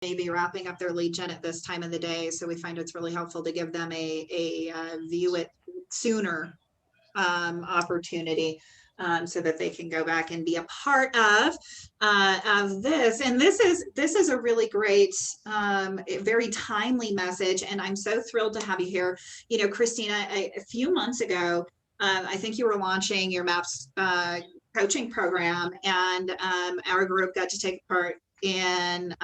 may be wrapping up their lead gen at this time of the day. So we find it's really helpful to give them a view it sooner opportunity, so that they can go back and be a part of this. And this is a really great, very timely message. And I'm so thrilled to have you here. You know, Christina, a few months ago, I think you were launching your MAPS coaching program, and our group got to take part in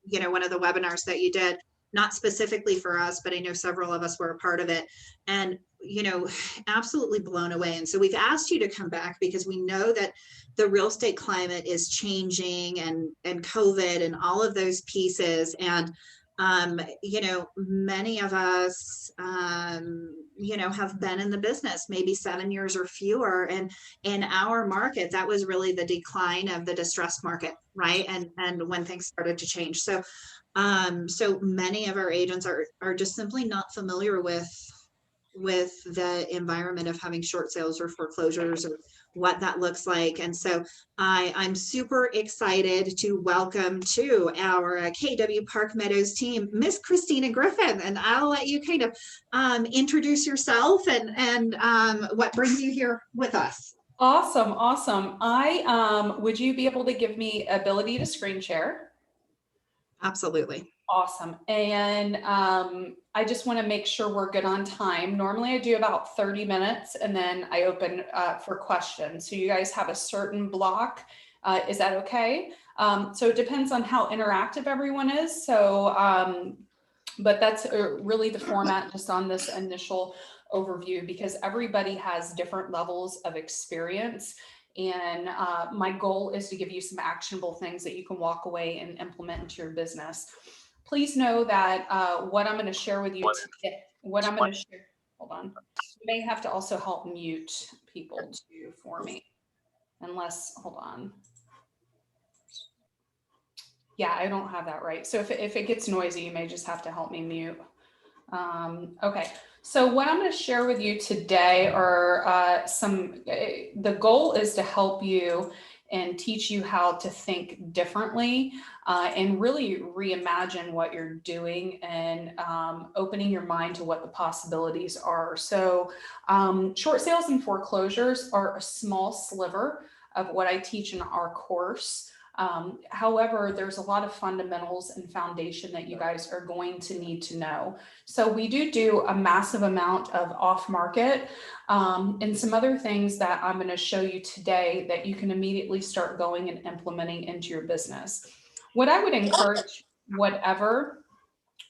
you know, one of the webinars that you did, not specifically for us, but I know several of us were a part of it, and you know, absolutely blown away. And so we've asked you to come back because we know that the real estate climate is changing, and COVID and all of those pieces. And you know, many of us, you know, have been in the business maybe 7 years or fewer. And in our market, that was really the decline of the distressed market, right? And when things started to change. So, so many of our agents are just simply not familiar with the environment of having short sales or foreclosures, or what that looks like. And so I'm super excited to welcome to our KW Park Meadows team, Miss Christina Griffin. And I'll let you kind of introduce yourself and what brings you here with us. Awesome. Awesome. Would you be able to give me ability to screen share? Absolutely. Awesome. And I just want to make sure we're good on time. Normally I do about 30 minutes and then I open for questions. So you guys have a certain block. Is that okay? So it depends on how interactive everyone is. So, but that's really the format just on this initial overview, because everybody has different levels of experience. And my goal is to give you some actionable things that you can walk away and implement into your business. Please know that what I'm going to share with you today, hold on, you may have to also help mute people too for me, unless, hold on. Yeah, I don't have that right. So if it gets noisy, you may just have to help me mute. Okay, so what I'm going to share with you today are the goal is to help you and teach you how to think differently and really reimagine what you're doing, and opening your mind to what the possibilities are. So short sales and foreclosures are a small sliver of what I teach in our course. However, there's a lot of fundamentals and foundation that you guys are going to need to know. So we do a massive amount of off market and some other things that I'm going to show you today that you can immediately start going and implementing into your business. What I would encourage, whatever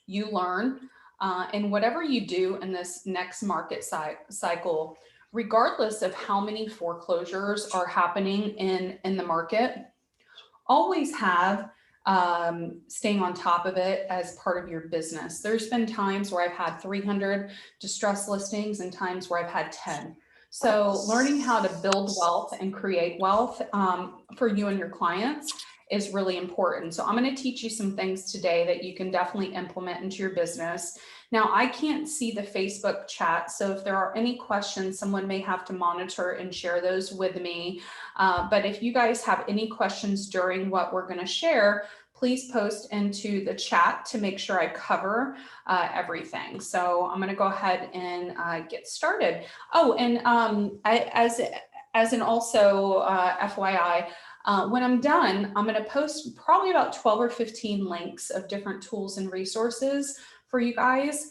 you learn and whatever you do in this next market cycle, regardless of how many foreclosures are happening in the market, always have staying on top of it as part of your business. There's been times where I've had 300 distressed listings and times where I've had 10. So learning how to build wealth and create wealth for you and your clients is really important. So I'm going to teach you some things today that you can definitely implement into your business. Now, I can't see the Facebook chat, so if there are any questions, someone may have to monitor and share those with me. But if you guys have any questions during what we're going to share, please post into the chat to make sure I cover everything. So I'm going to go ahead and get started. Oh, and as an also FYI, when I'm done, I'm going to post probably about 12 or 15 links of different tools and resources for you guys.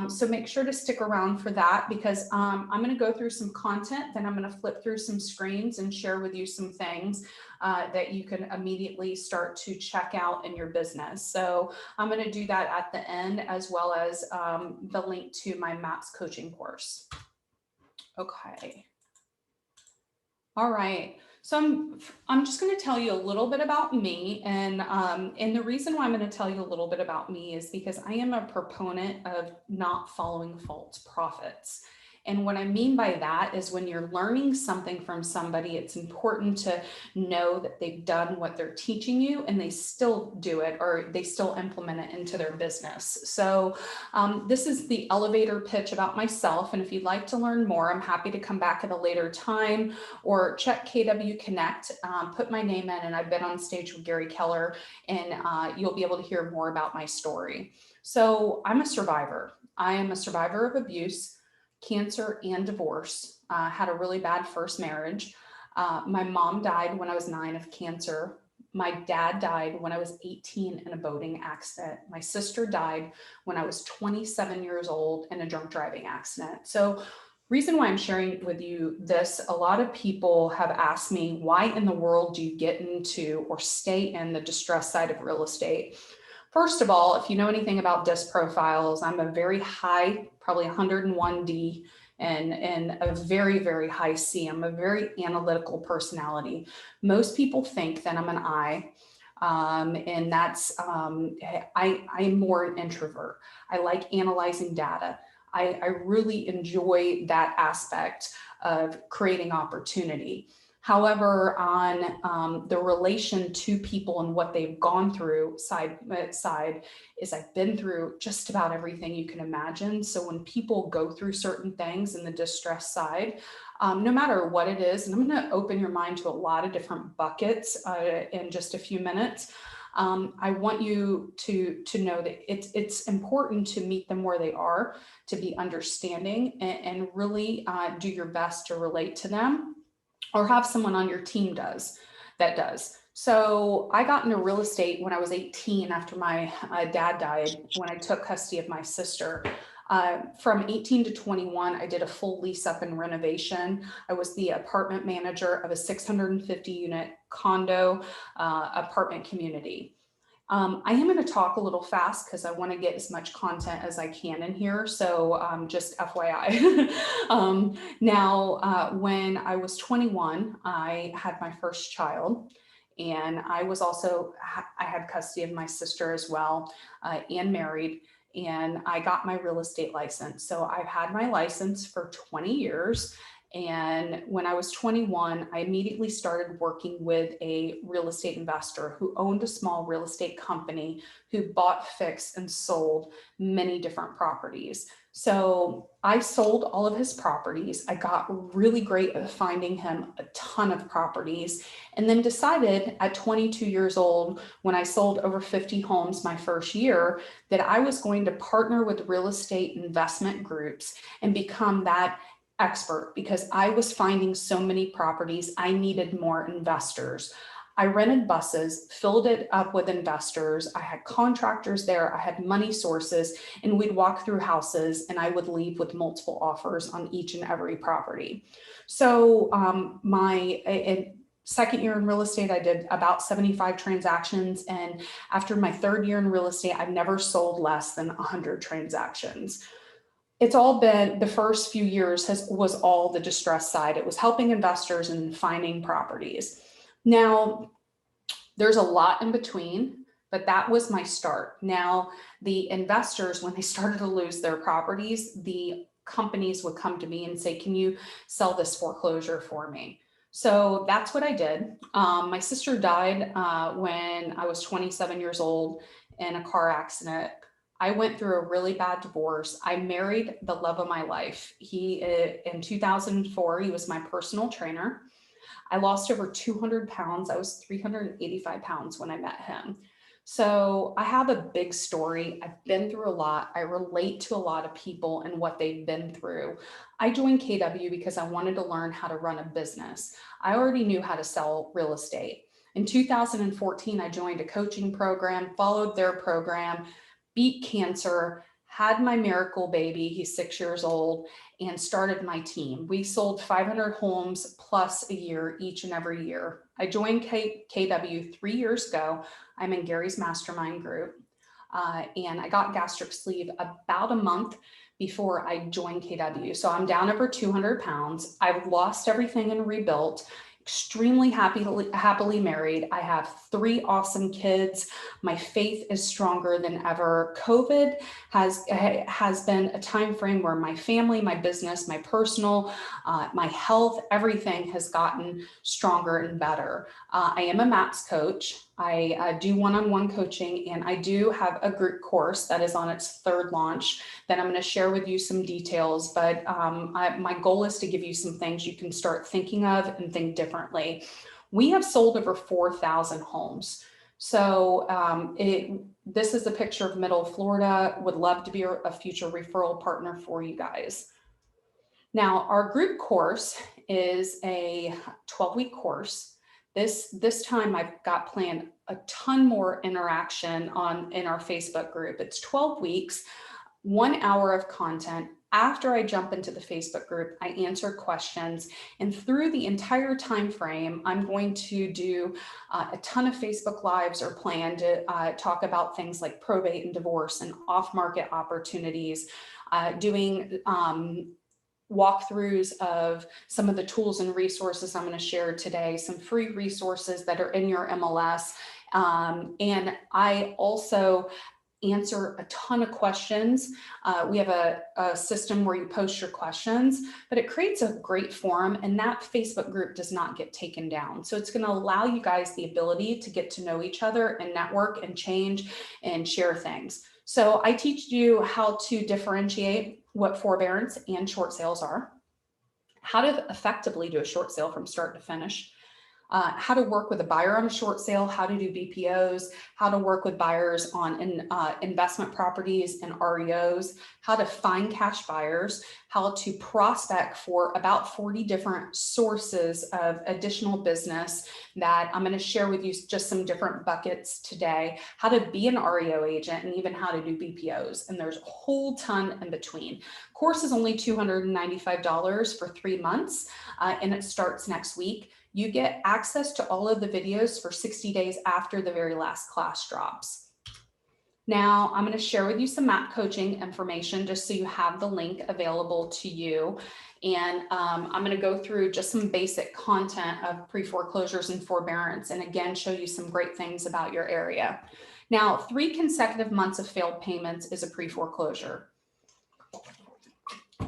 So make sure to stick around for that, because I'm going to go through some content, then I'm going to flip through some screens and share with you some things that you can immediately start to check out in your business. So I'm going to do that at the end, as well as the link to my MAPS coaching course. Okay. All right. So I'm just going to tell you a little bit about me, and the reason why I'm going to tell you a little bit about me is because I am a proponent of not following false prophets. And what I mean by that is when you're learning something from somebody, it's important to know that they've done what they're teaching you and they still do it, or they still implement it into their business. So this is the elevator pitch about myself. And if you'd like to learn more, I'm happy to come back at a later time, or check KW Connect, put my name in, and I've been on stage with Gary Keller, and you'll be able to hear more about my story. So I'm a survivor. I am a survivor of abuse, cancer, and divorce. Had a really bad first marriage. My mom died when I was 9 of cancer. My dad died when I was 18 in a boating accident. My sister died when I was 27 years old in a drunk driving accident. So reason why I'm sharing with you this, a lot of people have asked me, why in the world do you get into or stay in the distress side of real estate? First of all, if you know anything about DISC profiles, I'm a very high, probably 101D, and a very, very high C. I'm a very analytical personality. Most people think that I'm an I, and that's, I'm more an introvert. I like analyzing data. I really enjoy that aspect of creating opportunity. However, on the relation to people and what they've gone through side is I've been through just about everything you can imagine. So when people go through certain things in the distress side, no matter what it is, and I'm going to open your mind to a lot of different buckets in just a few minutes. I want you to know that it's important to meet them where they are, to be understanding, and really do your best to relate to them, or have someone on your team that does. So I got into real estate when I was 18 after my dad died, when I took custody of my sister. From 18 to 21, I did a full lease up and renovation. I was the apartment manager of a 650 unit condo apartment community. I am going to talk a little fast because I want to get as much content as I can in here. So just FYI. Now, when I was 21, I had my first child, and I was also, I had custody of my sister as well, and married, and I got my real estate license. So I've had my license for 20 years. And when I was 21, I immediately started working with a real estate investor who owned a small real estate company, who bought, fixed, and sold many different properties. So I sold all of his properties. I got really great at finding him a ton of properties, and then decided at 22 years old, when I sold over 50 homes my first year, that I was going to partner with real estate investment groups and become that expert, because I was finding so many properties. I needed more investors. I rented buses, filled it up with investors. I had contractors there. I had money sources, and we'd walk through houses, and I would leave with multiple offers on each and every property. So my second year in real estate, I did about 75 transactions. And after my third year in real estate, I've never sold less than 100 transactions. It's all been, the first few years was all the distress side. It was helping investors and finding properties. Now, there's a lot in between, but that was my start. Now, the investors, when they started to lose their properties, the companies would come to me and say, can you sell this foreclosure for me? So that's what I did. My sister died when I was 27 years old in a car accident. I went through a really bad divorce. I married the love of my life. In 2004, he was my personal trainer. I lost over 200 pounds. I was 385 pounds when I met him. So I have a big story. I've been through a lot. I relate to a lot of people and what they've been through. I joined KW because I wanted to learn how to run a business. I already knew how to sell real estate. In 2014, I joined a coaching program, followed their program, beat cancer, had my miracle baby, he's 6 years old, and started my team. We sold 500 homes plus a year, each and every year. I joined KW 3 years ago. I'm in Gary's mastermind group, and I got gastric sleeve about a month before I joined KW. So I'm down over 200 pounds. I've lost everything and rebuilt. extremely happily married. I have 3 awesome kids. My faith is stronger than ever. COVID has been a time frame where my family, my business, my personal, my health, everything has gotten stronger and better. I am a MAPS coach. I do one-on-one coaching, and I do have a group course that is on its 3rd launch that I'm going to share with you some details. But my goal is to give you some things you can start thinking of and think differently. We have sold over 4,000 homes. So this is a picture of Middle Florida. Would love to be a future referral partner for you guys. Now, our group course is a 12-week course. This time I've got planned a ton more interaction in our Facebook group. It's 12 weeks, 1 hour of content. After I jump into the Facebook group, I answer questions, and through the entire time frame, I'm going to do a ton of Facebook Lives or plan to talk about things like probate and divorce and off-market opportunities, doing walkthroughs of some of the tools and resources I'm going to share today, some free resources that are in your MLS. And I also answer a ton of questions. We have a system where you post your questions, but it creates a great forum, and that Facebook group does not get taken down. So it's going to allow you guys the ability to get to know each other and network and change and share things. So I teach you how to differentiate what forbearance and short sales are, how to effectively do a short sale from start to finish, how to work with a buyer on a short sale, how to do BPOs, how to work with buyers on investment properties and REOs, how to find cash buyers, how to prospect for about 40 different sources of additional business that I'm going to share with you, just some different buckets today, how to be an REO agent, and even how to do BPOs. And there's a whole ton in between. Course is only $295 for 3 months, and it starts next week. You get access to all of the videos for 60 days after the very last class drops. Now, I'm going to share with you some MAP coaching information just so you have the link available to you. And I'm going to go through just some basic content of pre-foreclosures and forbearance, and again, show you some great things about your area. Now, 3 consecutive months of failed payments is a pre-foreclosure.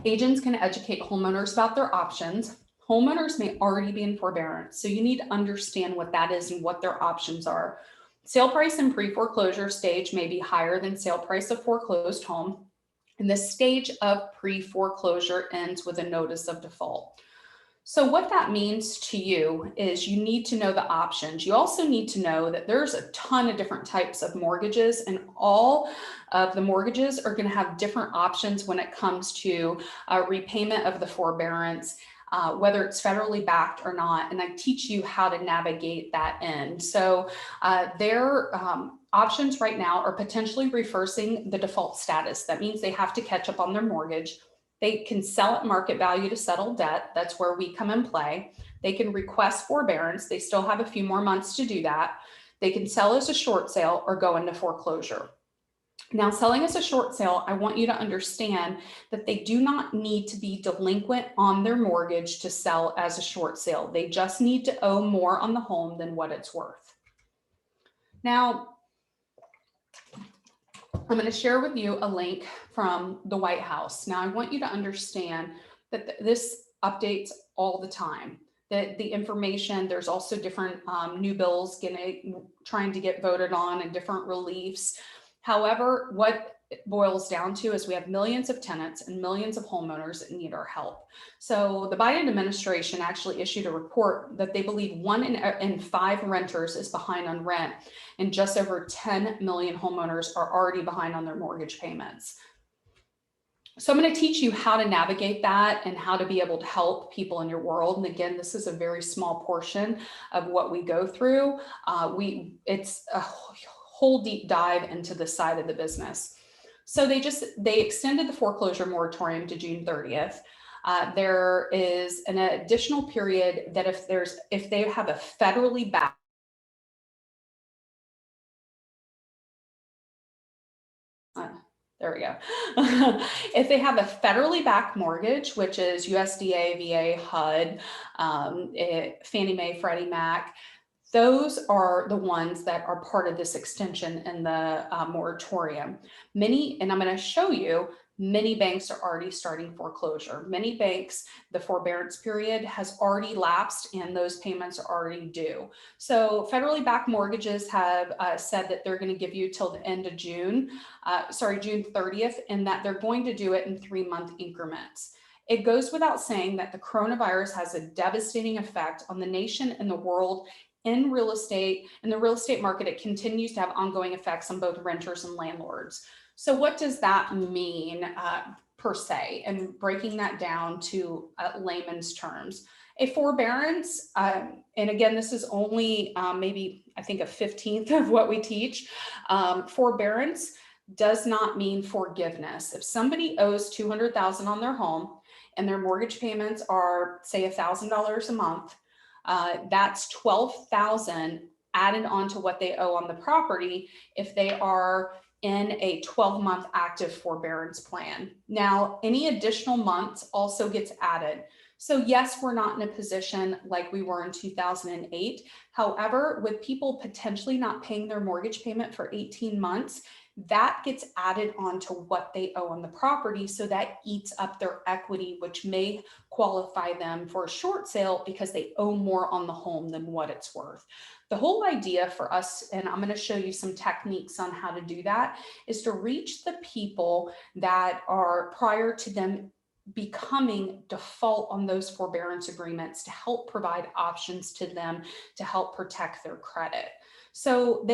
Agents can educate homeowners about their options. Homeowners may already be in forbearance, so you need to understand what that is and what their options are. Sale price in pre-foreclosure stage may be higher than sale price of foreclosed home, and the stage of pre-foreclosure ends with a notice of default. So what that means to you is you need to know the options. You also need to know that there's a ton of different types of mortgages, and all of the mortgages are going to have different options when it comes to repayment of the forbearance, whether it's federally backed or not. And I teach you how to navigate that end. So their options right now are potentially reversing the default status. That means they have to catch up on their mortgage. They can sell at market value to settle debt. That's where we come in play. They can request forbearance. They still have a few more months to do that. They can sell as a short sale or go into foreclosure. Now, selling as a short sale, I want you to understand that they do not need to be delinquent on their mortgage to sell as a short sale. They just need to owe more on the home than what it's worth. Now, I'm going to share with you a link from the White House. Now, I want you to understand that this updates all the time. That the information, there's also different new bills trying to get voted on and different reliefs. However, what it boils down to is we have millions of tenants and millions of homeowners that need our help. So the Biden administration actually issued a report that they believe 1 in 5 renters is behind on rent, and just over 10 million homeowners are already behind on their mortgage payments. So I'm going to teach you how to navigate that and how to be able to help people in your world. And again, this is a very small portion of what we go through. It's a whole deep dive into this side of the business. So they extended the foreclosure moratorium to June 30th. There is an additional period that if they have a federally backed There we go. If they have a federally backed mortgage, which is USDA, VA, HUD, Fannie Mae, Freddie Mac, those are the ones that are part of this extension in the moratorium. Many, and I'm going to show you, many banks are already starting foreclosure. Many banks, the forbearance period has already lapsed and those payments are already due. So federally backed mortgages have said that they're going to give you till the end of June 30th, and that they're going to do it in 3-month increments. It goes without saying that the coronavirus has a devastating effect on the nation and the world in real estate. In the real estate market, it continues to have ongoing effects on both renters and landlords. So what does that mean per se? And breaking that down to layman's terms, a forbearance, and again, this is only maybe I think a 15th of what we teach. Forbearance does not mean forgiveness. If somebody owes $200,000 on their home and their mortgage payments are, say, $1,000 a month, that's $12,000 added onto what they owe on the property if they are in a 12-month active forbearance plan. Now, any additional months also gets added. So yes, we're not in a position like we were in 2008. However, with people potentially not paying their mortgage payment for 18 months, that gets added onto what they owe on the property. So that eats up their equity, which may qualify them for a short sale because they owe more on the home than what it's worth. The whole idea for us, and I'm going to show you some techniques on how to do that, is to reach the people that are prior to them becoming default on those forbearance agreements to help provide options to them to help protect their credit. So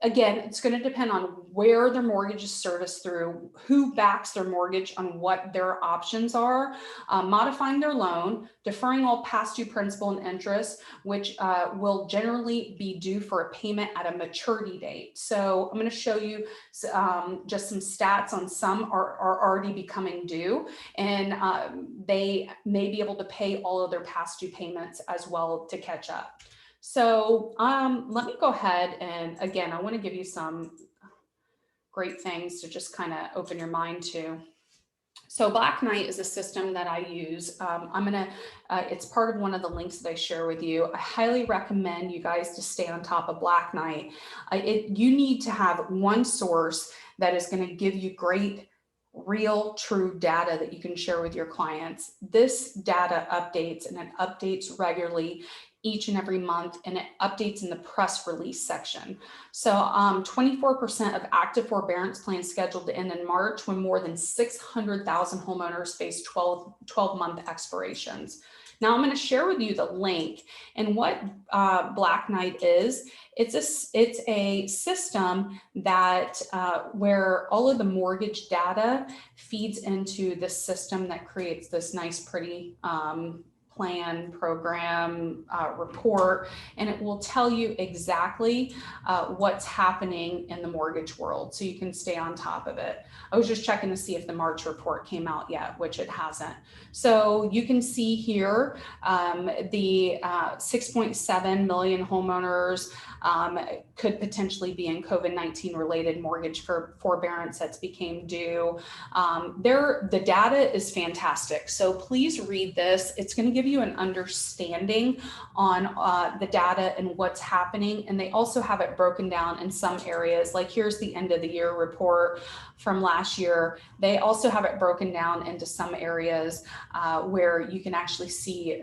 again, it's going to depend on where their mortgage is serviced through, who backs their mortgage, on what their options are, modifying their loan, deferring all past due principal and interest, which will generally be due for a payment at a maturity date. So I'm going to show you just some stats on some are already becoming due, and they may be able to pay all of their past due payments as well to catch up. So let me go ahead, and again, I want to give you some great things to just kind of open your mind to. So Black Knight is a system that I use. It's part of one of the links that I share with you. I highly recommend you guys to stay on top of Black Knight. You need to have one source that is going to give you great, real, true data that you can share with your clients. This data updates, and it updates regularly each and every month, and it updates in the press release section. So 24% of active forbearance plans scheduled to end in March, when more than 600,000 homeowners face 12-month expirations. Now I'm going to share with you the link, and what Black Knight is. It's a system that where all of the mortgage data feeds into this system that creates this nice, pretty plan, program, report, and it will tell you exactly what's happening in the mortgage world, so you can stay on top of it. I was just checking to see if the March report came out yet, which it hasn't. So you can see here the 6.7 million homeowners could potentially be in COVID-19 related mortgage forbearance that's became due. The data is fantastic. So please read this. It's going to give you an understanding on the data and what's happening. And they also have it broken down in some areas. Like here's the end of the year report from last year. They also have it broken down into some areas where you can actually see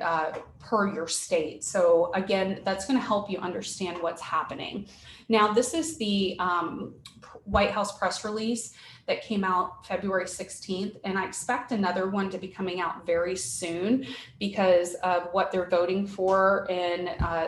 per your state. So again, that's going to help you understand what's happening. Now, this is the White House press release that came out February 16th, and I expect another one to be coming out very soon because of what they're voting for in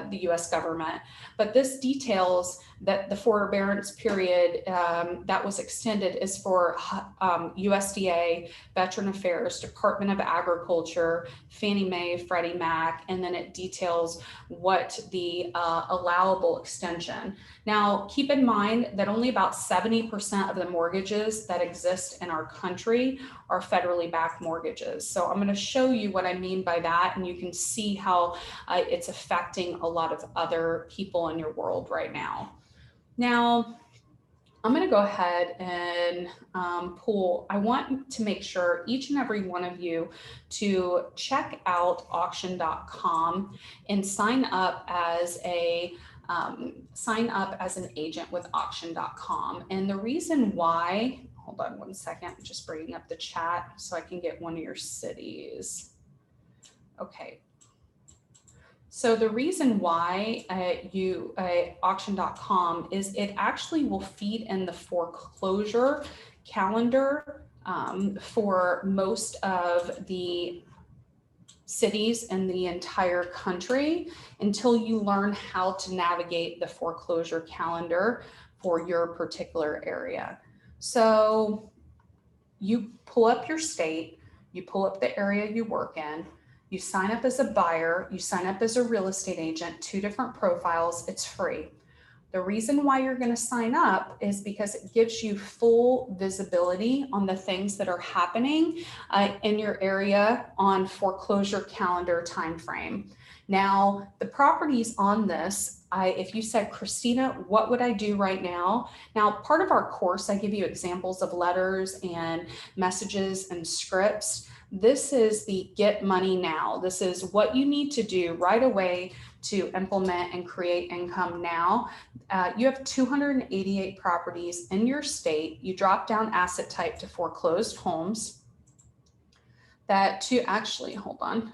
the US government. But this details that the forbearance period that was extended is for USDA, Veteran Affairs, Department of Agriculture, Fannie Mae, Freddie Mac, and then it details what the allowable extension. Now, keep in mind that only about 70% of the mortgages that exist in our country are federally backed mortgages. So I'm going to show you what I mean by that, and you can see how it's affecting a lot of other people in your world right now. Now, I'm going to go ahead and pull. I want to make sure each and every one of you to check out auction.com and sign up as an agent with auction.com. And the reason why, hold on one second, I'm just bringing up the chat so I can get one of your cities. Okay. So the reason why auction.com is it actually will feed in the foreclosure calendar for most of the cities in the entire country until you learn how to navigate the foreclosure calendar for your particular area. So you pull up your state, you pull up the area you work in, you sign up as a buyer, you sign up as a real estate agent, 2 different profiles, it's free. The reason why you're going to sign up is because it gives you full visibility on the things that are happening in your area on foreclosure calendar timeframe. Now, the properties on this, if you said, Christina, what would I do right now? Now, part of our course, I give you examples of letters and messages and scripts. This is the get money now. This is what you need to do right away to implement and create income now. You have 288 properties in your state. You drop down asset type to foreclosed homes. That to actually, hold on.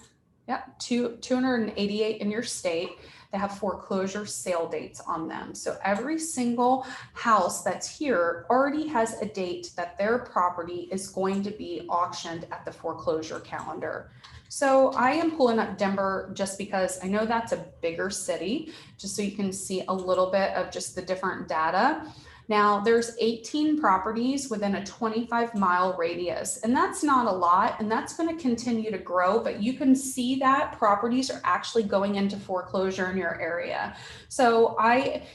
Yep, 288 in your state that have foreclosure sale dates on them. So every single house that's here already has a date that their property is going to be auctioned at the foreclosure calendar. So I am pulling up Denver just because I know that's a bigger city, just so you can see a little bit of just the different data. Now there's 18 properties within a 25-mile radius, and that's not a lot, and that's going to continue to grow, but you can see that properties are actually going into foreclosure in your area. So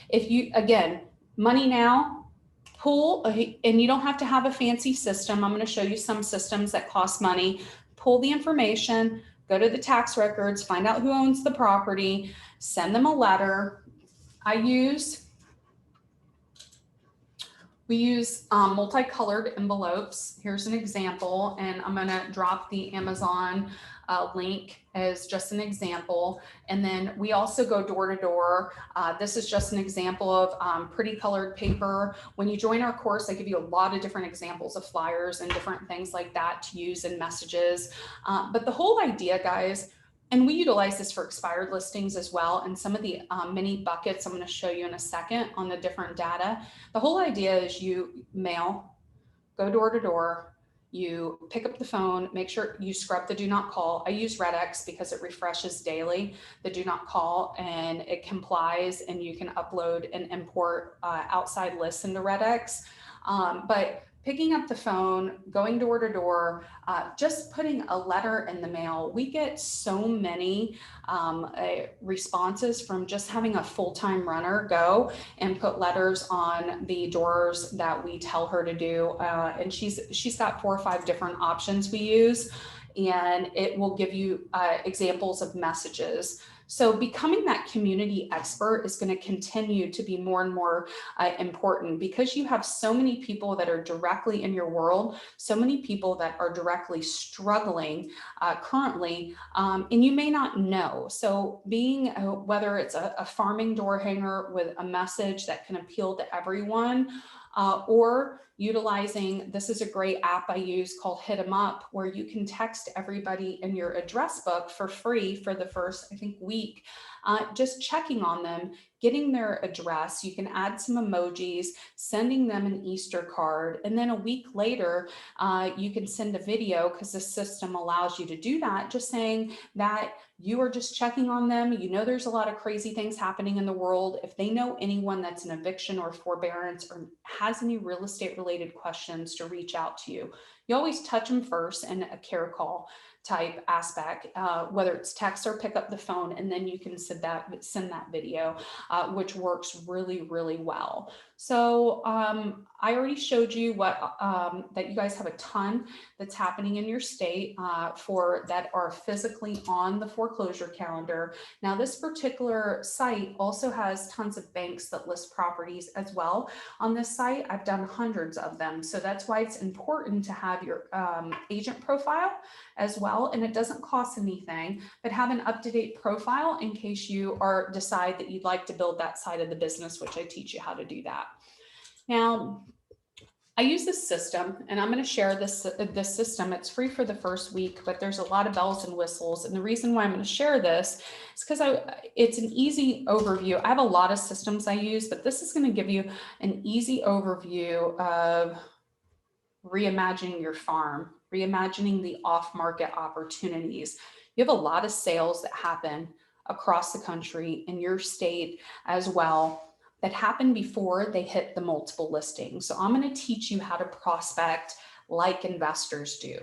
if you, again, money now, pull, and you don't have to have a fancy system. I'm going to show you some systems that cost money. Pull the information, go to the tax records, find out who owns the property, send them a letter. We use multicolored envelopes. Here's an example, and I'm gonna drop the Amazon link as just an example. And then we also go door to door. This is just an example of pretty colored paper. When you join our course, I give you a lot of different examples of flyers and different things like that to use in messages. But the whole idea, guys, and we utilize this for expired listings as well. And some of the mini buckets I'm going to show you in a second on the different data. The whole idea is you mail, go door to door, you pick up the phone, make sure you scrub the do not call. I use RedX because it refreshes daily, the do not call, and it complies, and you can upload and import outside lists into RedX. But picking up the phone, going door to door, just putting a letter in the mail. We get so mmany responses from just having a full-time runner go and put letters on the doors that we tell her to do. And she's got 4 or 5 different options we use, and it will give you examples of messages. So becoming that community expert is going to continue to be more and more important, because you have so many people that are directly in your world, so many people that are directly struggling currently, and you may not know. So being, whether it's a farming door hanger with a message that can appeal to everyone, or utilizing, this is a great app I use called Hit 'em Up, where you can text everybody in your address book for free for the first, I think, week, just checking on them, getting their address. You can add some emojis, sending them an Easter card, and then a week later, you can send a video, because the system allows you to do that, just saying that you are just checking on them. You know, there's a lot of crazy things happening in the world. If they know anyone that's an eviction or forbearance or has any real estate related questions, to reach out to you. You always touch them first in a care call type aspect, whether it's text or pick up the phone, and then you can send that video, which works really, really well. So I already showed you what that you guys have a ton that's happening in your state for that are physically on the foreclosure calendar. Now, this particular site also has tons of banks that list properties as well. On this site, I've done hundreds of them. So that's why it's important to have your agent profile as well. And it doesn't cost anything, but have an up-to-date profile in case you decide that you'd like to build that side of the business, which I teach you how to do that. Now, I use this system, and I'm going to share this system. It's free for the first week, but there's a lot of bells and whistles. And the reason why I'm going to share this is because it's an easy overview. I have a lot of systems I use, but this is going to give you an easy overview of reimagining your farm, reimagining the off-market opportunities. You have a lot of sales that happen across the country in your state as well that happen before they hit the multiple listings. So I'm going to teach you how to prospect like investors do,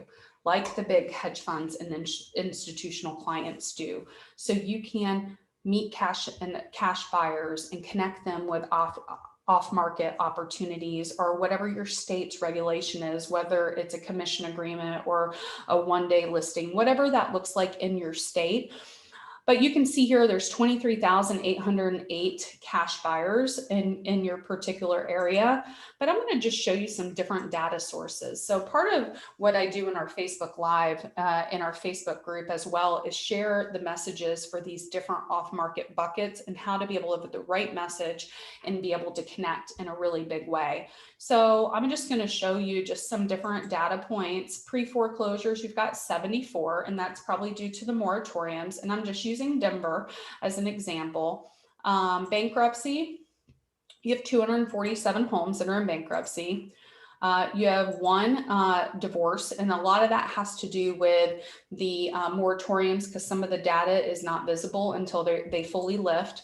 like the big hedge funds and institutional clients do. So you can meet cash buyers and connect them with off-market opportunities or whatever your state's regulation is, whether it's a commission agreement or a one-day listing, whatever that looks like in your state. But you can see here, there's 23,808 cash buyers in your particular area. But I'm going to just show you some different data sources. So part of what I do in our Facebook Live, in our Facebook group as well, is share the messages for these different off-market buckets and how to be able to put the right message and be able to connect in a really big way. So I'm just going to show you just some different data points. Pre-foreclosures, you've got 74, and that's probably due to the moratoriums. And I'm just using Denver as an example. Bankruptcy, you have 247 homes that are in bankruptcy. You have one divorce, and a lot of that has to do with the moratoriums because some of the data is not visible until they fully lift.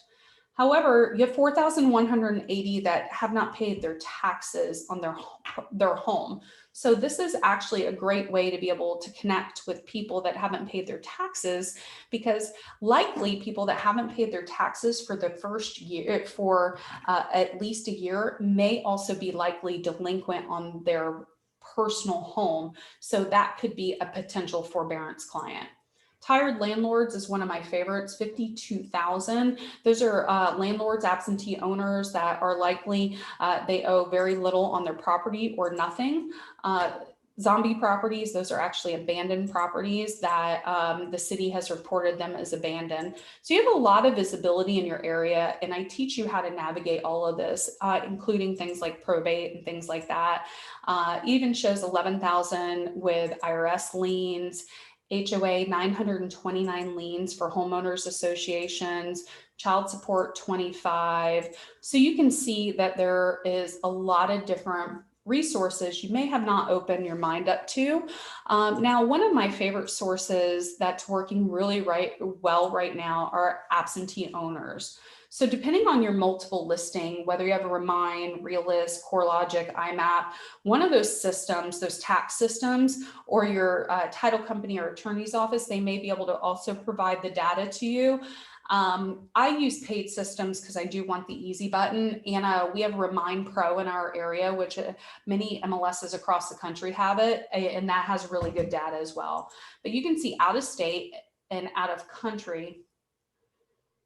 However, you have 4,180 that have not paid their taxes on their home. So this is actually a great way to be able to connect with people that haven't paid their taxes, because likely people that haven't paid their taxes for the first year, for at least a year, may also be likely delinquent on their personal home. So that could be a potential forbearance client. Tired landlords is one of my favorites, 52,000. Those are landlords, absentee owners that are likely, they owe very little on their property or nothing. Zombie properties, those are actually abandoned properties that the city has reported them as abandoned. So you have a lot of visibility in your area, and I teach you how to navigate all of this, including things like probate and things like that. Even shows 11,000 with IRS liens, HOA 929 liens for homeowners associations, child support 25. So you can see that there is a lot of different resources you may have not opened your mind up to. Now, one of my favorite sources that's working really well right now are absentee owners. So depending on your multiple listing, whether you have a Remind, Realist, CoreLogic, IMAP, one of those systems, those tax systems, or your title company or attorney's office, they may be able to also provide the data to you. I use paid systems because I do want the easy button, and we have Remind Pro in our area, which many MLSs across the country have it, and that has really good data as well. But you can see out of state and out of country,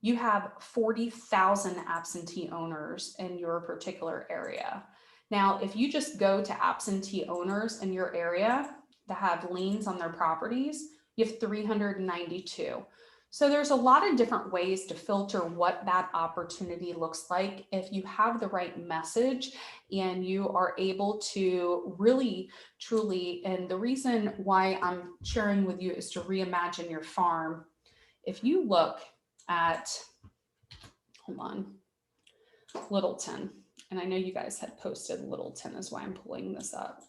you have 40,000 absentee owners in your particular area. Now, if you just go to absentee owners in your area that have liens on their properties, you have 392. So there's a lot of different ways to filter what that opportunity looks like if you have the right message and you are able to really, truly, and the reason why I'm sharing with you is to reimagine your farm. If you look at, hold on, Littleton, and I know you guys had posted Littleton is why I'm pulling this up,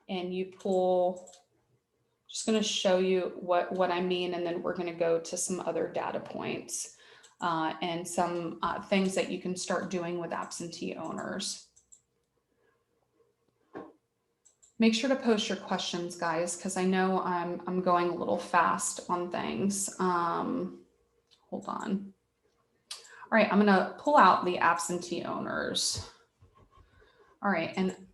and you pull, just going to show you what I mean, and then we're going to go to some other data points and some things that you can start doing with absentee owners. Make sure to post your questions, guys, because I know I'm going a little fast on things. Hold on. All right, I'm going to pull out the absentee owners. All right.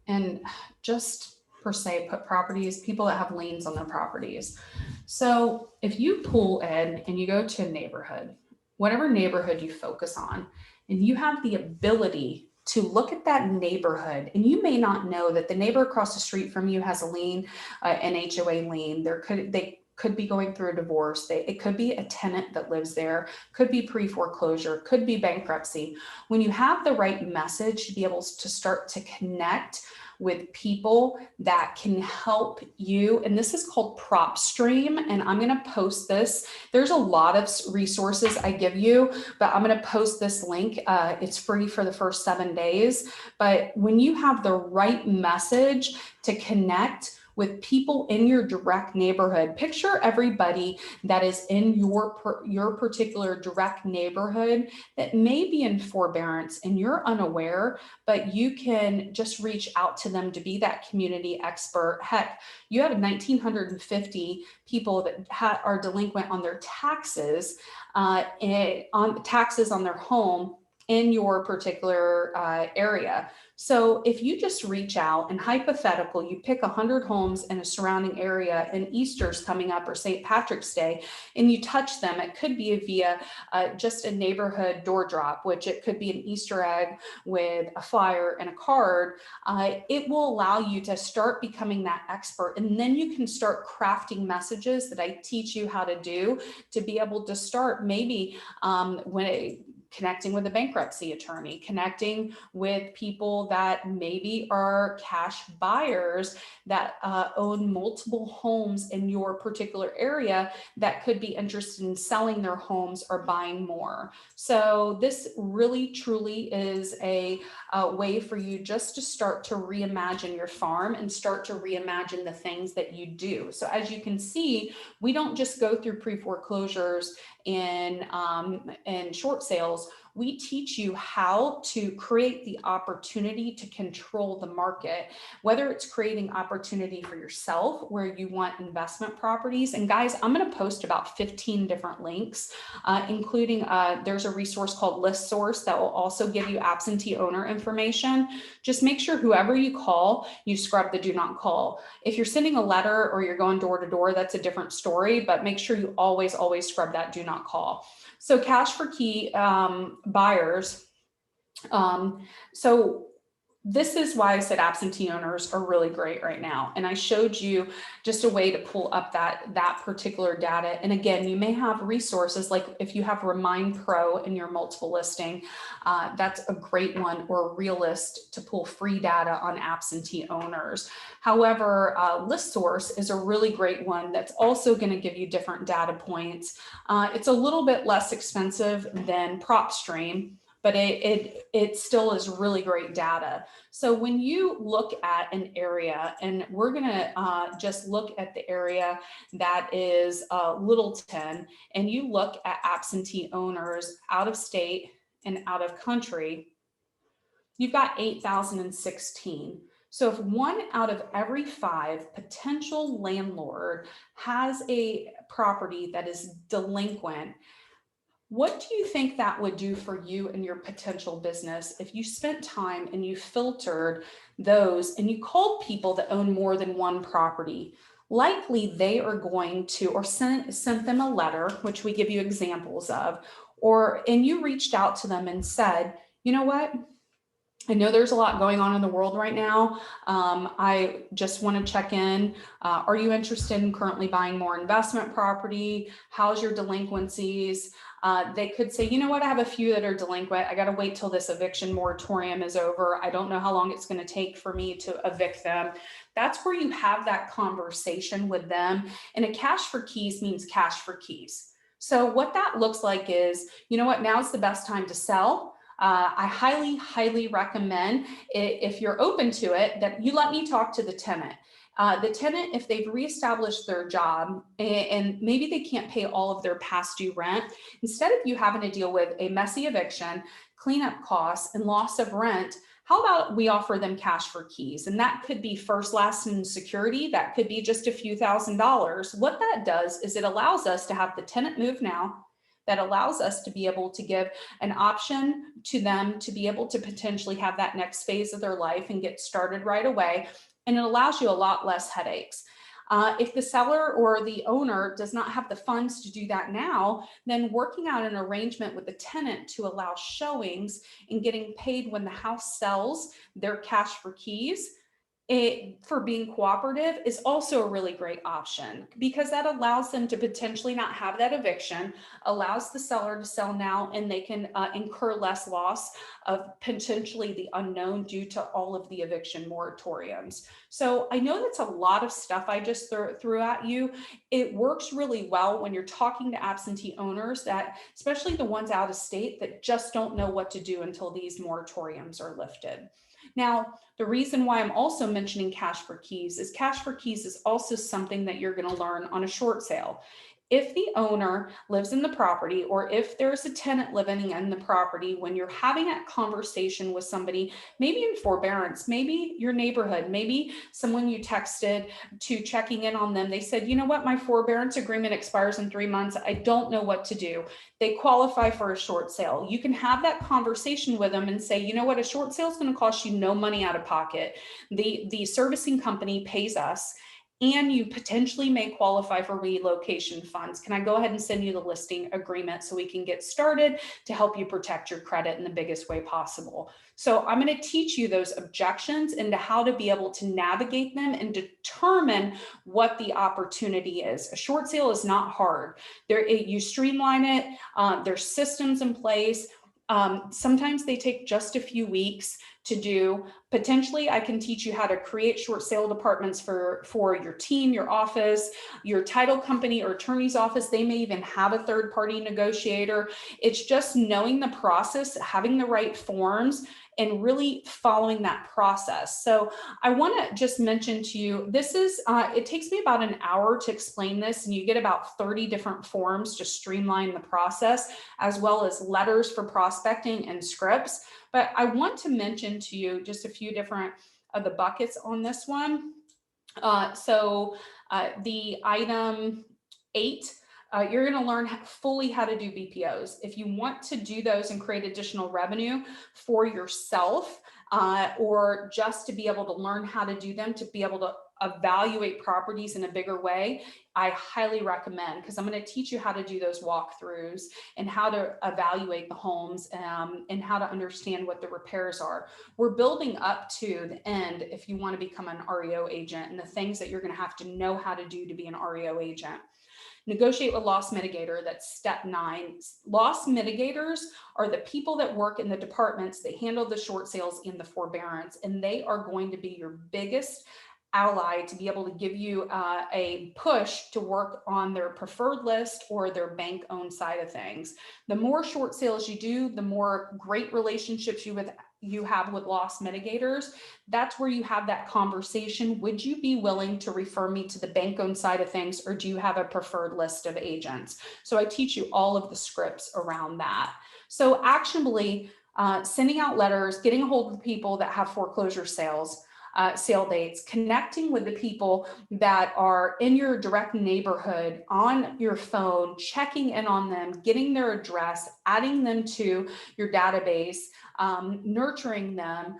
And just per se, put properties, people that have liens on their properties. So if you pull in and you go to a neighborhood, whatever neighborhood you focus on, and you have the ability to look at that neighborhood, and you may not know that the neighbor across the street from you has a lien, an HOA lien. They could be going through a divorce. It could be a tenant that lives there, could be pre-foreclosure, could be bankruptcy. When you have the right message to be able to start to connect with people that can help you, and this is called Prop Stream, and I'm going to post this. There's a lot of resources I give you, but I'm going to post this link. It's free for the first 7 days. But when you have the right message to connect with people in your direct neighborhood, picture everybody that is in your particular direct neighborhood that may be in forbearance and you're unaware, but you can just reach out to them to be that community expert. Heck, you have 1,950 people that are delinquent on their taxes, on taxes on their home in your particular area. So if you just reach out and hypothetical, you pick 100 homes in a surrounding area and Easter's coming up or St. Patrick's Day, and you touch them, it could be via just a neighborhood door drop, which it could be an Easter egg with a flyer and a card. It will allow you to start becoming that expert. And then you can start crafting messages that I teach you how to do to be able to start maybe connecting with a bankruptcy attorney, connecting with people that maybe are cash buyers that own multiple homes in your particular area that could be interested in selling their homes or buying more. So this really truly is a way for you just to start to reimagine your farm and start to reimagine the things that you do. So as you can see, we don't just go through pre-foreclosures in short sales. We teach you how to create the opportunity to control the market, whether it's creating opportunity for yourself where you want investment properties. And guys, I'm going to post about 15 different links, including there's a resource called List Source that will also give you absentee owner information. Just make sure whoever you call, you scrub the do not call. If you're sending a letter or you're going door to door, that's a different story, but make sure you always scrub that do not call. So cash for key buyers. So this is why I said absentee owners are really great right now. And I showed you just a way to pull up that particular data. And again, you may have resources like if you have Remind Pro in your multiple listing, that's a great one, or Realist to pull free data on absentee owners. However, ListSource is a really great one that's also going to give you different data points. It's a little bit less expensive than PropStream, but it still is really great data. So when you look at an area, and we're gonna just look at the area that is Littleton, and you look at absentee owners out of state and out of country, you've got 8,016. So if 1 out of every 5 potential landlord has a property that is delinquent, what do you think that would do for you and your potential business if you spent time and you filtered those and you called people that own more than one property? Likely they are going to, or sent them a letter, which we give you examples of, and you reached out to them and said, you know what? I know there's a lot going on in the world right now. I just want to check in. Are you interested in currently buying more investment property? How's your delinquencies? They could say, you know what, I have a few that are delinquent. I got to wait till this eviction moratorium is over. I don't know how long it's going to take for me to evict them. That's where you have that conversation with them. And a cash for keys means cash for keys. So what that looks like is, you know what, now's the best time to sell. I highly recommend, if you're open to it, that you let me talk to the tenant. The tenant, if they've reestablished their job and maybe they can't pay all of their past due rent, instead of you having to deal with a messy eviction, cleanup costs, and loss of rent, how about we offer them cash for keys? And that could be first, last, and security. That could be just a few $1,000s. What that does is it allows us to have the tenant move now, that allows us to be able to give an option to them to be able to potentially have that next phase of their life and get started right away. And it allows you a lot less headaches. If the seller or the owner does not have the funds to do that now, then working out an arrangement with the tenant to allow showings and getting paid when the house sells their cash for keys for being cooperative is also a really great option, because that allows them to potentially not have that eviction, allows the seller to sell now, and they can incur less loss of potentially the unknown due to all of the eviction moratoriums. So I know that's a lot of stuff I just threw at you. It works really well when you're talking to absentee owners, that especially the ones out of state that just don't know what to do until these moratoriums are lifted. Now, the reason why I'm also mentioning cash for keys is also something that you're going to learn on a short sale. If the owner lives in the property, or if there's a tenant living in the property, when you're having that conversation with somebody, maybe in forbearance, maybe your neighborhood, maybe someone you texted to checking in on them, they said, you know what, my forbearance agreement expires in 3 months. I don't know what to do. They qualify for a short sale. You can have that conversation with them and say, you know what, a short sale is going to cost you no money out of pocket. The servicing company pays us, and you potentially may qualify for relocation funds. Can I go ahead and send you the listing agreement so we can get started to help you protect your credit in the biggest way possible? So I'm going to teach you those objections and how to be able to navigate them and determine what the opportunity is. A short sale is not hard. You streamline it. There's systems in place. Sometimes they take just a few weeks to do. Potentially, I can teach you how to create short sale departments for your team, your office, your title company or attorney's office. They may even have a third-party negotiator. It's just knowing the process, having the right forms, and really following that process. So I want to just mention to you, this is, it takes me about an hour to explain this, and you get about 30 different forms to streamline the process, as well as letters for prospecting and scripts. But I want to mention to you just a few different of the buckets on this one. The item 8, you're going to learn fully how to do BPOs. If you want to do those and create additional revenue for yourself, or just to be able to learn how to do them, to be able to evaluate properties in a bigger way, I highly recommend, because I'm going to teach you how to do those walkthroughs and how to evaluate the homes, and how to understand what the repairs are. We're building up to the end if you want to become an REO agent, and the things that you're going to have to know how to do to be an REO agent. Negotiate with loss mitigator, that's step 9. Loss mitigators are the people that work in the departments that handle the short sales and the forbearance, and they are going to be your biggest ally to be able to give you a push to work on their preferred list or their bank-owned side of things. The more short sales you do, the more great relationships you have with loss mitigators. That's where you have that conversation. Would you be willing to refer me to the bank-owned side of things, or do you have a preferred list of agents? So I teach you all of the scripts around that. So actionably, sending out letters, getting a hold of people that have foreclosure sales, sale dates, connecting with the people that are in your direct neighborhood on your phone, checking in on them, getting their address, adding them to your database, nurturing them.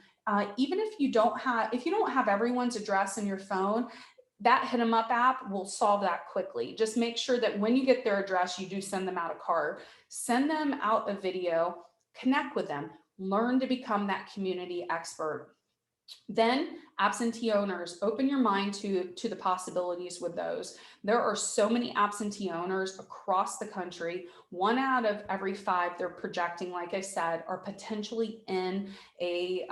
Even if you don't have everyone's address in your phone, that Hit 'em Up app will solve that quickly. Just make sure that when you get their address, you do send them out a card, send them out a video, connect with them, learn to become that community expert. Then absentee owners, open your mind to the possibilities with those. There are so many absentee owners across the country. 1 out of every 5 they're projecting, like I said, are potentially in a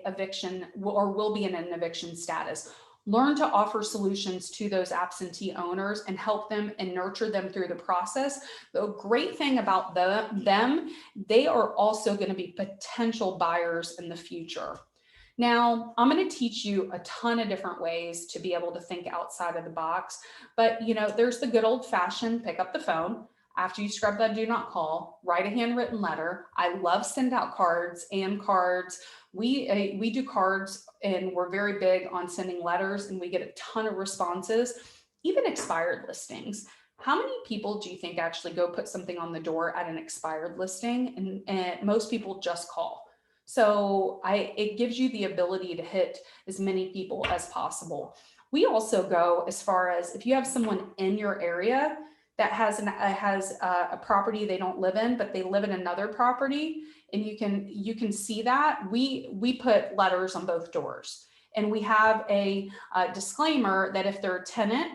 eviction, or will be in an eviction status. Learn to offer solutions to those absentee owners and help them and nurture them through the process. The great thing about them, they are also going to be potential buyers in the future. Now, I'm going to teach you a ton of different ways to be able to think outside of the box, but there's the good old fashioned pick up the phone. After you scrub that do not call, write a handwritten letter. I love send out cards and cards. We do cards, and we're very big on sending letters, and we get a ton of responses, even expired listings. How many people do you think actually go put something on the door at an expired listing? And most people just call. So it gives you the ability to hit as many people as possible. We also go as far as if you have someone in your area that has a property they don't live in, but they live in another property, and you can see that we put letters on both doors, and we have a disclaimer that if they're a tenant,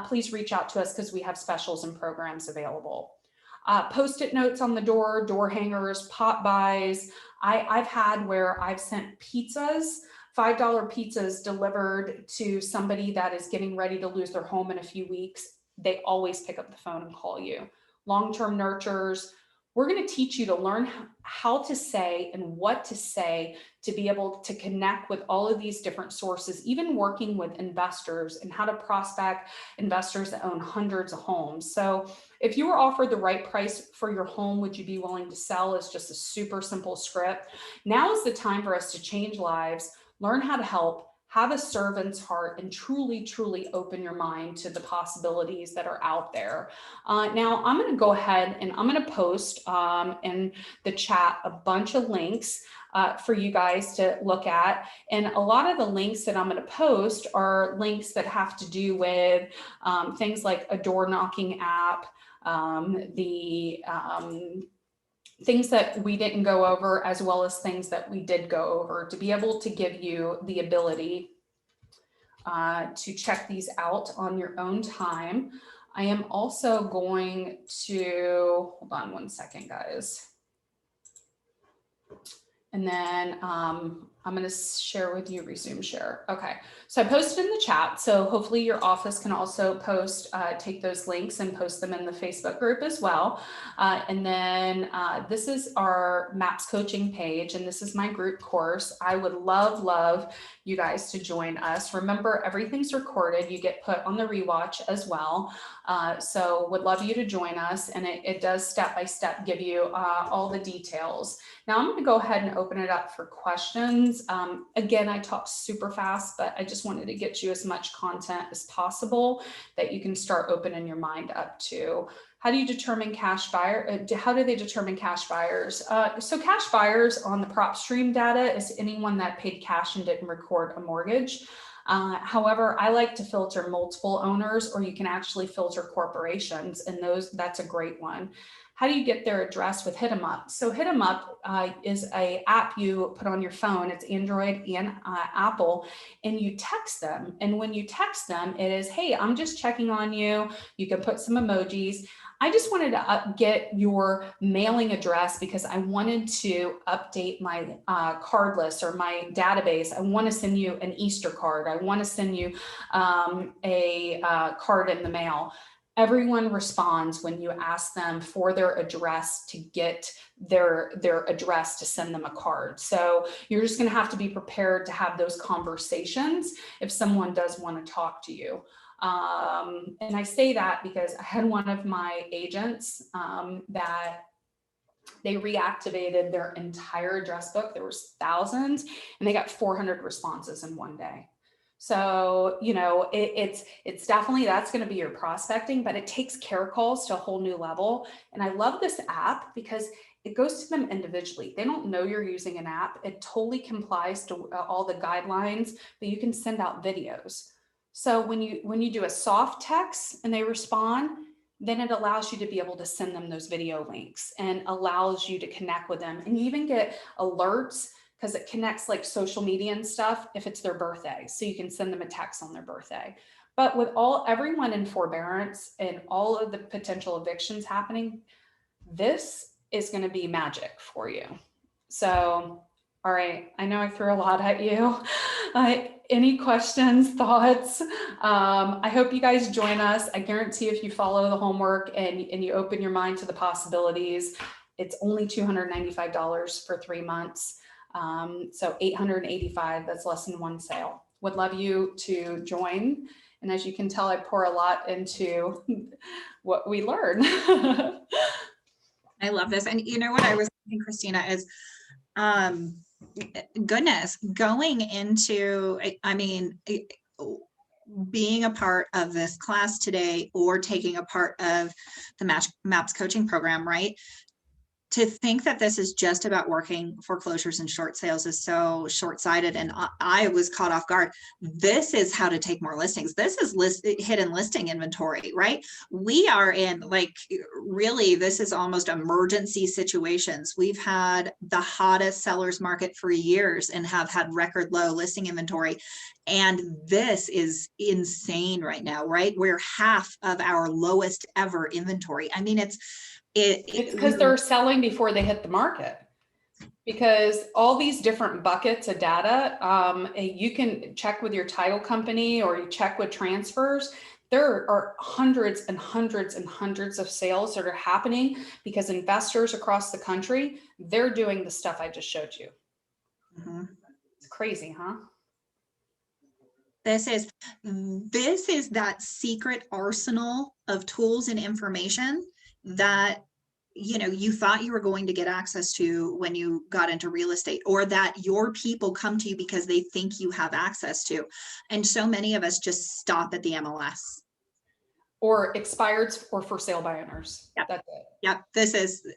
please reach out to us because we have specials and programs available. Post-it notes on the door hangers, pop buys. I've had where I've sent pizzas, $5 pizzas delivered to somebody that is getting ready to lose their home in a few weeks. They always pick up the phone and call you. Long-term nurtures. We're going to teach you to learn how to say and what to say to be able to connect with all of these different sources, even working with investors and how to prospect investors that own hundreds of homes. So if you were offered the right price for your home, would you be willing to sell? Is just a super simple script. Now is the time for us to change lives, learn how to help, have a servant's heart, and truly, truly open your mind to the possibilities that are out there. Now, I'm going to go ahead and I'm going to post in the chat a bunch of links for you guys to look at. And a lot of the links that I'm going to post are links that have to do with things like a door knocking app, things that we didn't go over, as well as things that we did go over, to be able to give you the ability to check these out on your own time. I am also going to, hold on one second, guys. And then I'm going to share with you, resume share. Okay, so I posted in the chat. So hopefully your office can also post, take those links and post them in the Facebook group as well. And then this is our MAPS coaching page, and this is my group course. I would love you guys to join us. Remember, everything's recorded. You get put on the rewatch as well. So would love you to join us, and it does step-by-step give you all the details. Now I'm going to go ahead and open it up for questions. Again, I talk super fast, but I just wanted to get you as much content as possible that you can start opening your mind up to. How do you determine cash buyer? How do they determine cash buyers? So cash buyers on the prop stream data is anyone that paid cash and didn't record a mortgage. However, I like to filter multiple owners, or you can actually filter corporations, and that's a great one. How do you get their address with Hit 'em Up? So Hit 'em Up is an app you put on your phone. It's Android and Apple, and you text them. And when you text them, it is, hey, I'm just checking on you. You can put some emojis. I just wanted to get your mailing address because I wanted to update my card list or my database. I want to send you an Easter card. I want to send you a card in the mail. Everyone responds when you ask them for their address to get their address to send them a card. So you're just going to have to be prepared to have those conversations if someone does want to talk to you. And I say that because I had one of my agents that they reactivated their entire address book. There was thousands, and they got 400 responses in one day. So, you know, it's definitely, that's going to be your prospecting, but it takes care calls to a whole new level. And I love this app because it goes to them individually. They don't know you're using an app. It totally complies to all the guidelines, but you can send out videos. So when you do a soft text and they respond, then it allows you to be able to send them those video links and allows you to connect with them, and you even get alerts because it connects like social media and stuff if it's their birthday. So you can send them a text on their birthday. But with everyone in forbearance and all of the potential evictions happening, this is going to be magic for you. So, all right, I know I threw a lot at you. Any questions, thoughts? I hope you guys join us. I guarantee if you follow the homework and you open your mind to the possibilities, it's only $295 for 3 months. So $885, that's less than one sale. Would love you to join. And as you can tell, I pour a lot into what we learn. I love this. And you know what I was thinking, Christina, is goodness, going into, I mean, being a part of this class today or taking a part of the MAPS coaching program, right? To think that this is just about working foreclosures and short sales is so short-sighted. And I was caught off guard. This is how to take more listings. This is hidden listing inventory, right? We are in, like, really, this is almost emergency situations. We've had the hottest sellers market for years and have had record low listing inventory. And this is insane right now, right? We're half of our lowest ever inventory. I mean, it's because they're selling before they hit the market. Because all these different buckets of data, you can check with your title company or you check with transfers. There are hundreds and hundreds and hundreds of sales that are happening because investors across the country, they're doing the stuff I just showed you. Mm-hmm. It's crazy, huh? This is that secret arsenal of tools and information that, you know, you thought you were going to get access to when you got into real estate, or that your people come to you because they think you have access to. And so many of us just stop at the MLS. Or expired or for sale by owners. Yep. That's it. Yep. This is.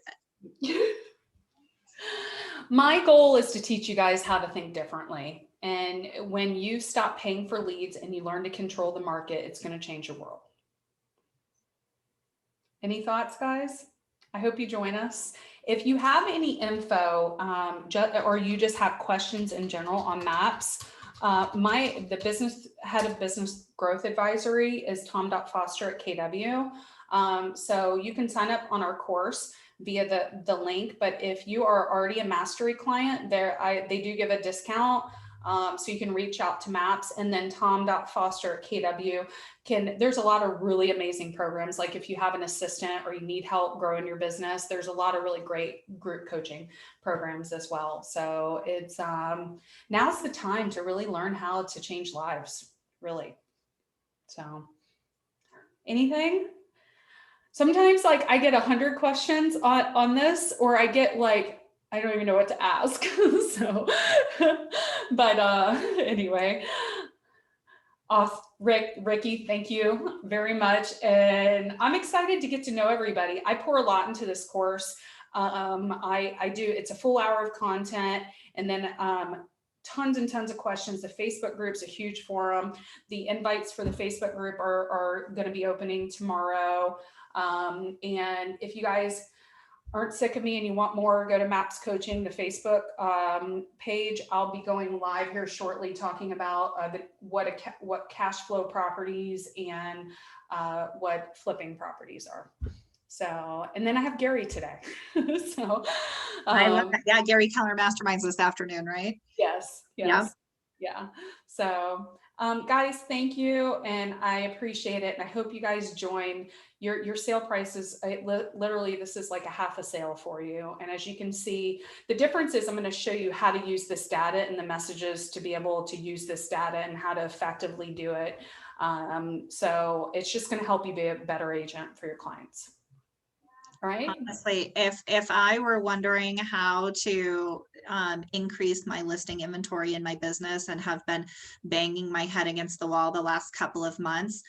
My goal is to teach you guys how to think differently. And when you stop paying for leads and you learn to control the market, it's going to change your world. Any thoughts, guys? I hope you join us. If you have any info or you just have questions in general on MAPS, the business head of business growth advisory is tom.foster@KW. So you can sign up on our course via the link, but if you are already a mastery client, they do give a discount. So you can reach out to MAPS, and then tom.foster@KW there's a lot of really amazing programs. Like if you have an assistant or you need help growing your business, there's a lot of really great group coaching programs as well. So it's, now's the time to really learn how to change lives, really. So anything? Sometimes like I get 100 questions on this, or I get like, I don't even know what to ask. So, but anyway, Ricky, thank you very much. And I'm excited to get to know everybody. I pour a lot into this course. I do, it's a full hour of content, and then tons and tons of questions. The Facebook group's a huge forum. The invites for the Facebook group are going to be opening tomorrow. And if you guys aren't sick of me and you want more, go to MAPS Coaching, the Facebook page. I'll be going live here shortly talking about what cash flow properties and what flipping properties are. So, and then I have Gary today. So I love that. Yeah, Gary Keller Masterminds this afternoon, right? Yes. Yeah. So guys, thank you. And I appreciate it. And I hope you guys join. Your sale prices, literally, this is like a half a sale for you. And as you can see, the difference is I'm going to show you how to use this data and the messages to be able to use this data and how to effectively do it. So it's just going to help you be a better agent for your clients. All right. Honestly, if I were wondering how to increase my listing inventory in my business and have been banging my head against the wall the last couple of months,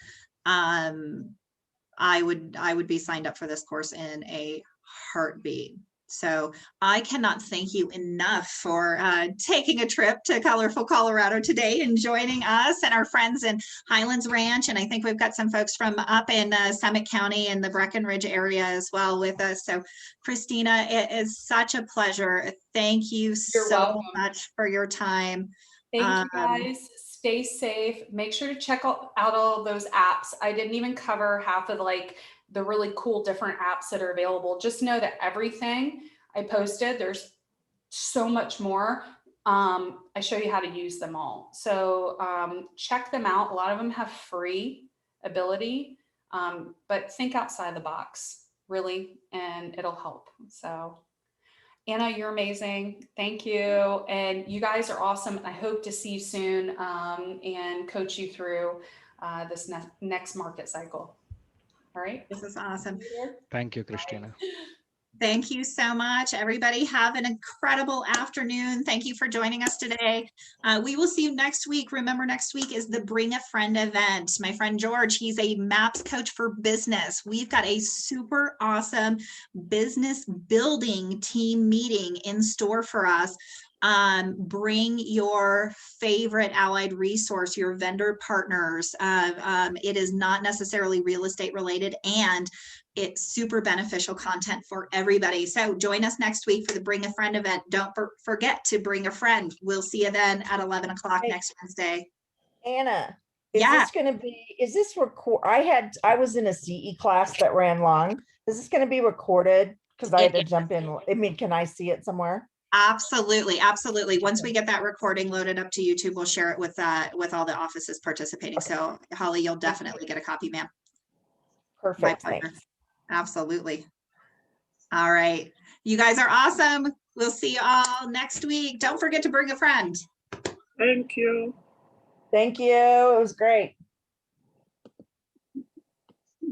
I would be signed up for this course in a heartbeat. So I cannot thank you enough for taking a trip to colorful Colorado today and joining us and our friends in Highlands Ranch. And I think we've got some folks from up in Summit County and the Breckenridge area as well with us. So Christina, it is such a pleasure. Thank you so much for your time. Thank you guys. Stay safe. Make sure to check out all those apps. I didn't even cover half of like the really cool different apps that are available. Just know that everything I posted, there's so much more. I show you how to use them all. So check them out. A lot of them have free ability, but think outside the box, really, and it'll help. So Anna, you're amazing. Thank you. And you guys are awesome. I hope to see you soon and coach you through this next market cycle. All right. This is awesome. Thank you, Christina. Thank you so much. Everybody have an incredible afternoon. Thank you for joining us today. We will see you next week. Remember, next week is the Bring a Friend event. My friend George, he's a MAPS coach for business. We've got a super awesome business building team meeting in store for us. Bring your favorite allied resource, your vendor partners. It is not necessarily real estate related, and it's super beneficial content for everybody. So join us next week for the Bring a Friend event. Don't forget to bring a friend. We'll see you then at 11 o'clock next Wednesday. Anna, is Yeah. this going to be, is this record? I was in a CE class that ran long. Is this going to be recorded? Because I had to jump in. I mean, can I see it somewhere? Absolutely. Absolutely. Once we get that recording loaded up to YouTube, we'll share it with all the offices participating. Okay. So Holly, you'll definitely get a copy, ma'am. Perfect. My pleasure. Thanks. Absolutely. All right. You guys are awesome. We'll see you all next week. Don't forget to bring a friend. Thank you. Thank you. It was great.